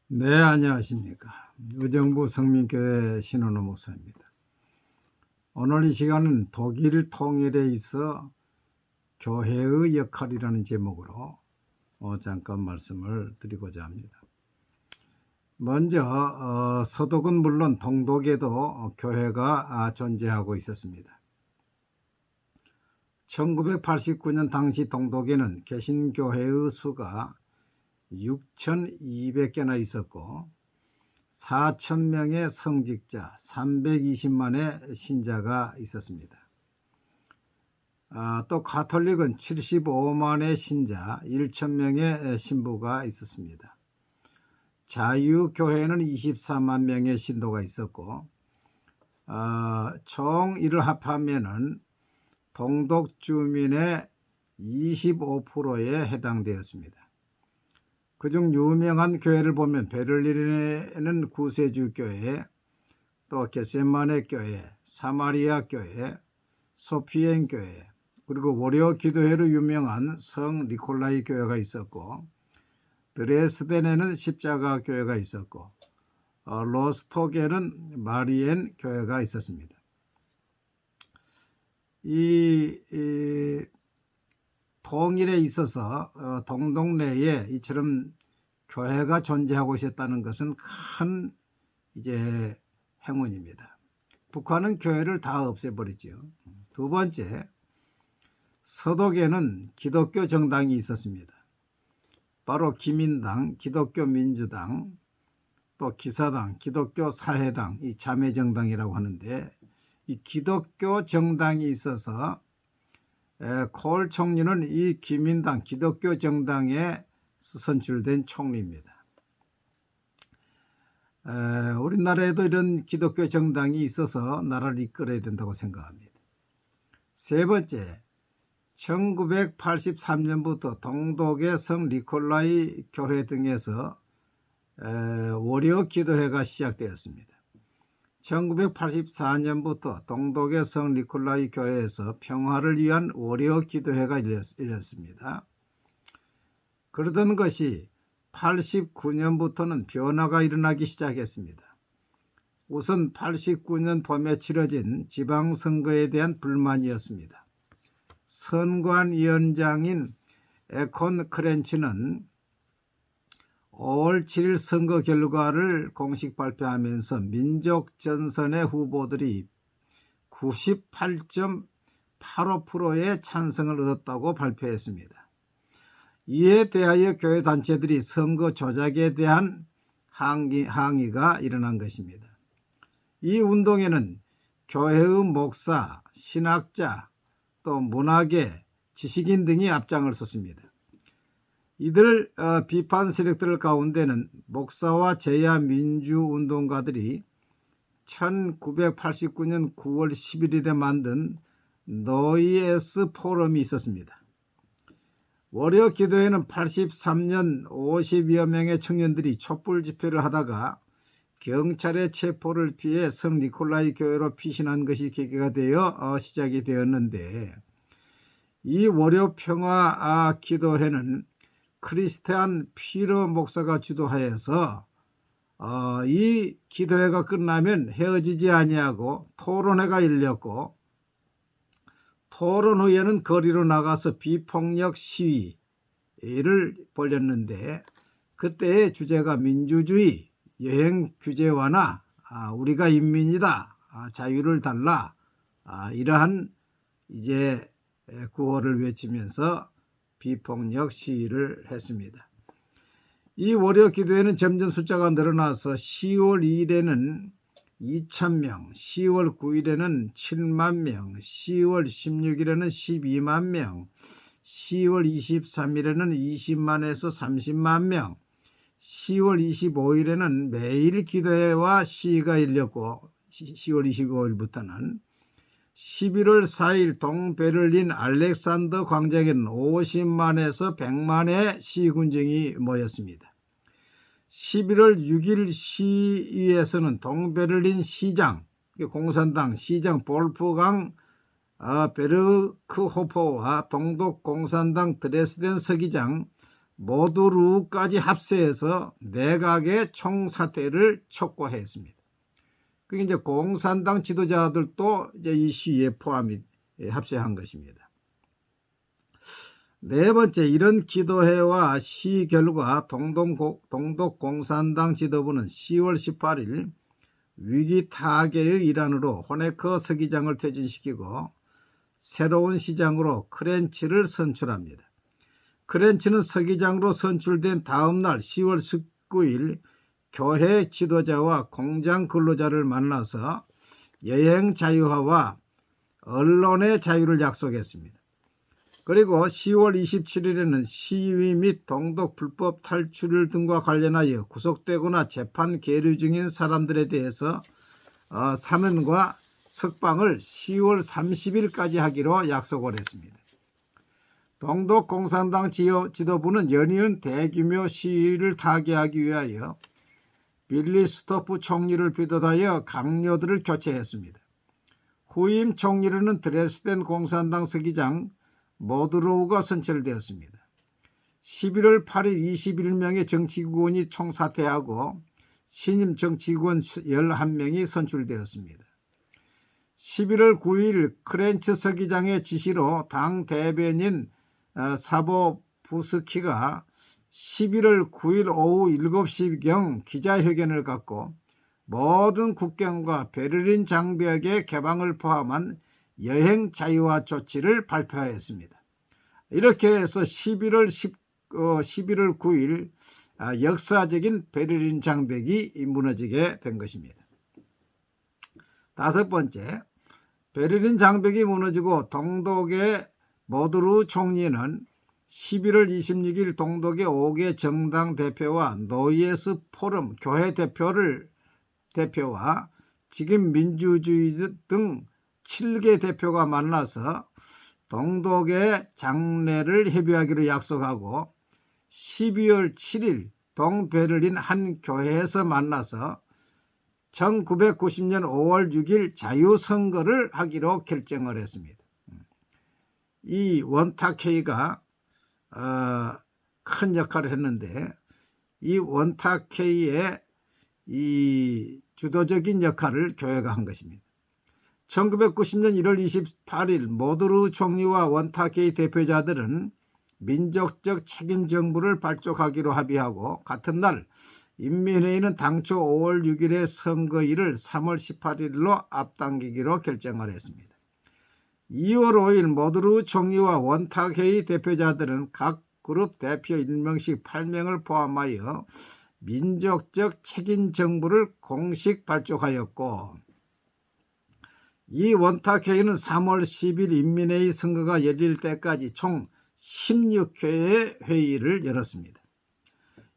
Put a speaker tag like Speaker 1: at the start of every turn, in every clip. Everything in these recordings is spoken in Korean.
Speaker 1: 네, 안녕하십니까. 의정부 성민교회 신원호 목사입니다. 오늘 이 시간은 독일 통일에 있어 교회의 역할이라는 제목으로 잠깐 말씀을 드리고자 합니다. 먼저 서독은 물론 동독에도 교회가 존재하고 있었습니다. 1989년 당시 동독에는 개신교회의 수가 6,200개나 있었고 4,000명의 성직자, 320만의 신자가 있었습니다. 또 가톨릭은 75만의 신자, 1,000명의 신부가 있었습니다. 자유교회는 24만 명의 신도가 있었고 총 이를 합하면은 동독 주민의 25%에 해당되었습니다. 그중 유명한 교회를 보면 베를린에는 구세주 교회, 또 겟세마네 교회, 사마리아 교회, 소피엔 교회, 그리고 월요 기도회로 유명한 성 니콜라이 교회가 있었고, 드레스덴에는 십자가 교회가 있었고, 로스톡에는 마리엔 교회가 있었습니다. 이 통일에 있어서 동독 내에 이처럼 교회가 존재하고 있었다는 것은 큰 행운입니다. 북한은 교회를 다 없애버리죠. 두 번째, 서독에는 기독교 정당이 있었습니다. 바로 기민당, 기독교 민주당, 또 기사당, 기독교 사회당, 이 자매정당이라고 하는데, 이 기독교 정당이 있어서 콜 총리는 이 기민당 기독교 정당에 선출된 총리입니다. 우리나라에도 이런 기독교 정당이 있어서 나라를 이끌어야 된다고 생각합니다. 세 번째, 1983년부터 동독의 성 니콜라이 교회 등에서 월요 기도회가 시작되었습니다. 1984년부터 동독의 성 니콜라이 교회에서 평화를 위한 월요 기도회가 열렸습니다. 그러던 것이 89년부터는 변화가 일어나기 시작했습니다. 우선 89년 봄에 치러진 지방선거에 대한 불만이었습니다. 선관위원장인 에콘 크렌치는 5월 7일 선거 결과를 공식 발표하면서 민족전선의 후보들이 98.85%의 찬성을 얻었다고 발표했습니다. 이에 대하여 교회 단체들이 선거 조작에 대한 항의가 일어난 것입니다. 이 운동에는 교회의 목사, 신학자, 또 문화계, 지식인 등이 앞장을 섰습니다. 이들 비판 세력들 가운데는 목사와 제야 민주운동가들이 1989년 9월 11일에 만든 노이에스 포럼이 있었습니다. 월요 기도회는 83년 50여 명의 청년들이 촛불 집회를 하다가 경찰의 체포를 피해 성 니콜라이 교회로 피신한 것이 계기가 되어 시작이 되었는데, 이 월요 평화 기도회는 크리스티안 피러 목사가 주도하여서 이 기도회가 끝나면 헤어지지 아니하고 토론회가 열렸고, 토론 후에는 거리로 나가서 비폭력 시위를 벌였는데, 그때의 주제가 민주주의, 여행 규제 완화, 우리가 인민이다, 자유를 달라, 이러한 구호를 외치면서 비폭력 시위를 했습니다. 이 월요 기도회는 점점 숫자가 늘어나서 10월 2일에는 2,000명, 10월 9일에는 7만 명, 10월 16일에는 12만 명, 10월 23일에는 20만에서 30만 명, 10월 25일에는 매일 기도회와 시위가 열렸고, 10월 25일부터는 11월 4일 동베를린 알렉산더 광장에는 50만에서 100만의 시군정이 모였습니다. 11월 6일 시위에서는 동베를린 시장, 공산당 시장 볼프강 베르크호퍼와 동독 공산당 드레스덴 서기장 모두루까지 합세해서 내각의 총사퇴를 촉구했습니다. 그게 이제 공산당 지도자들도 이제 이 시위에 포함이 합세한 것입니다. 네 번째, 이런 기도회와 시위 결과 동독 공산당 지도부는 10월 18일 위기 타개의 일환으로 호네커 서기장을 퇴진시키고 새로운 시장으로 크렌치를 선출합니다. 크렌치는 서기장으로 선출된 다음 날 10월 19일 교회 지도자와 공장 근로자를 만나서 여행 자유화와 언론의 자유를 약속했습니다. 그리고 10월 27일에는 시위 및 동독 불법 탈출 등과 관련하여 구속되거나 재판 계류 중인 사람들에 대해서 사면과 석방을 10월 30일까지 하기로 약속을 했습니다. 동독 공산당 지도부는 연이은 대규모 시위를 타개하기 위하여 빌리 스토프 총리를 비롯하여 강요들을 교체했습니다. 후임 총리로는 드레스덴 공산당 서기장 모두로우가 선출되었습니다. 11월 8일 21명의 정치국원이 총사퇴하고 신임 정치국원 11명이 선출되었습니다. 11월 9일 크렌치 서기장의 지시로 당 대변인 사보부스키가 11월 9일 오후 7시경 기자회견을 갖고 모든 국경과 베를린 장벽의 개방을 포함한 여행 자유화 조치를 발표하였습니다. 이렇게 해서 11월 9일 역사적인 베를린 장벽이 무너지게 된 것입니다. 다섯 번째, 베를린 장벽이 무너지고 동독의 모두루 총리는 11월 26일 동독의 5개 정당 대표와 노이에스 포럼 교회 대표와 지금 민주주의 등 7개 대표가 만나서 동독의 장례를 협의하기로 약속하고 12월 7일 동베를린 한 교회에서 만나서 1990년 5월 6일 자유선거를 하기로 결정을 했습니다. 이 원탁회의가 큰 역할을 했는데 이 원탁회의의 이 주도적인 역할을 교회가 한 것입니다. 1990년 1월 28일 모두루 총리와 원탁회의 대표자들은 민족적 책임 정부를 발족하기로 합의하고 같은 날 인민회의는 당초 5월 6일의 선거일을 3월 18일로 앞당기기로 결정을 했습니다. 2월 5일 모두루 총리와 원탁회의 대표자들은 각 그룹 대표 1명씩 8명을 포함하여 민족적 책임 정부를 공식 발족하였고 이 원탁회의는 3월 10일 인민회의 선거가 열릴 때까지 총 16회의 회의를 열었습니다.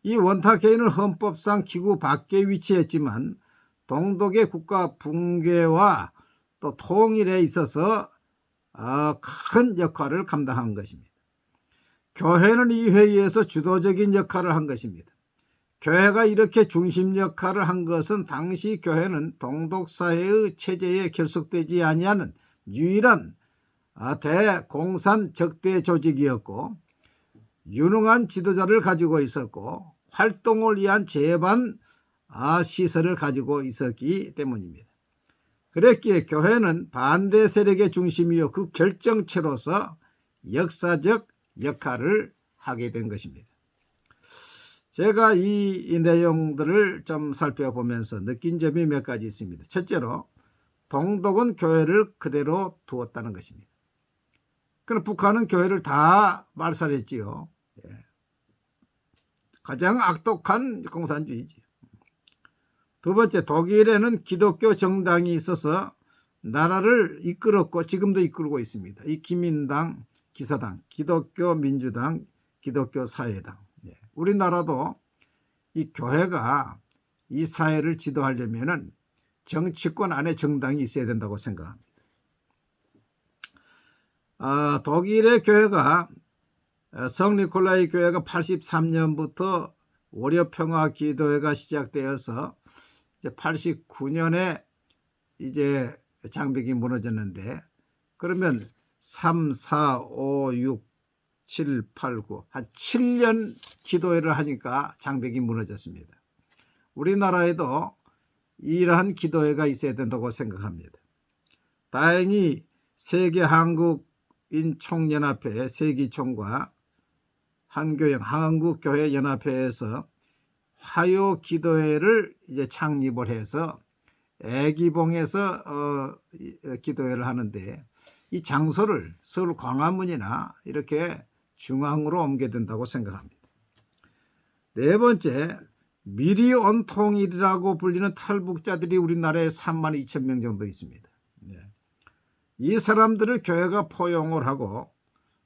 Speaker 1: 이 원탁회의는 헌법상 기구 밖에 위치했지만 동독의 국가 붕괴와 또 통일에 있어서 큰 역할을 감당한 것입니다. 교회는 이 회의에서 주도적인 역할을 한 것입니다. 교회가 이렇게 중심 역할을 한 것은 당시 교회는 동독사회의 체제에 결속되지 아니하는 유일한 대공산 적대 조직이었고 유능한 지도자를 가지고 있었고 활동을 위한 제반 시설을 가지고 있었기 때문입니다. 그랬기에 교회는 반대 세력의 중심이요 그 결정체로서 역사적 역할을 하게 된 것입니다. 제가 이 내용들을 좀 살펴보면서 느낀 점이 몇 가지 있습니다. 첫째로 동독은 교회를 그대로 두었다는 것입니다. 그럼 북한은 교회를 다 말살했지요. 가장 악독한 공산주의지. 두 번째, 독일에는 기독교 정당이 있어서 나라를 이끌었고 지금도 이끌고 있습니다. 이 기민당, 기사당, 기독교 민주당, 기독교 사회당. 우리나라도 이 교회가 이 사회를 지도하려면 정치권 안에 정당이 있어야 된다고 생각합니다. 독일의 교회가 성니콜라이 교회가 83년부터 월요평화 기도회가 시작되어서 이제 89년에 이제 장벽이 무너졌는데 그러면 3, 4, 5, 6, 7, 8, 9, 한 7년 기도회를 하니까 장벽이 무너졌습니다. 우리나라에도 이러한 기도회가 있어야 된다고 생각합니다. 다행히 세계 한국인 총연합회 세기총과 한교영 한국교회 연합회에서 화요 기도회를 이제 창립을 해서 애기봉에서 기도회를 하는데, 이 장소를 서울 광화문이나 이렇게 중앙으로 옮겨야 된다고 생각합니다. 네 번째, 미리 온 통일이라고 불리는 탈북자들이 우리나라에 32,000명 정도 있습니다. 이 사람들을 교회가 포용을 하고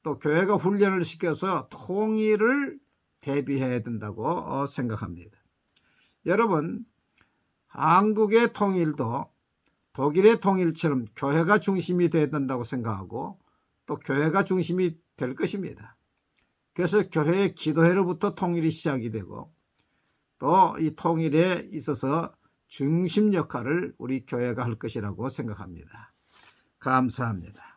Speaker 1: 또 교회가 훈련을 시켜서 통일을 대비해야 된다고 생각합니다. 여러분, 한국의 통일도 독일의 통일처럼 교회가 중심이 되어야 된다고 생각하고 또 교회가 중심이 될 것입니다. 그래서 교회의 기도회로부터 통일이 시작이 되고 또 이 통일에 있어서 중심 역할을 우리 교회가 할 것이라고 생각합니다. 감사합니다.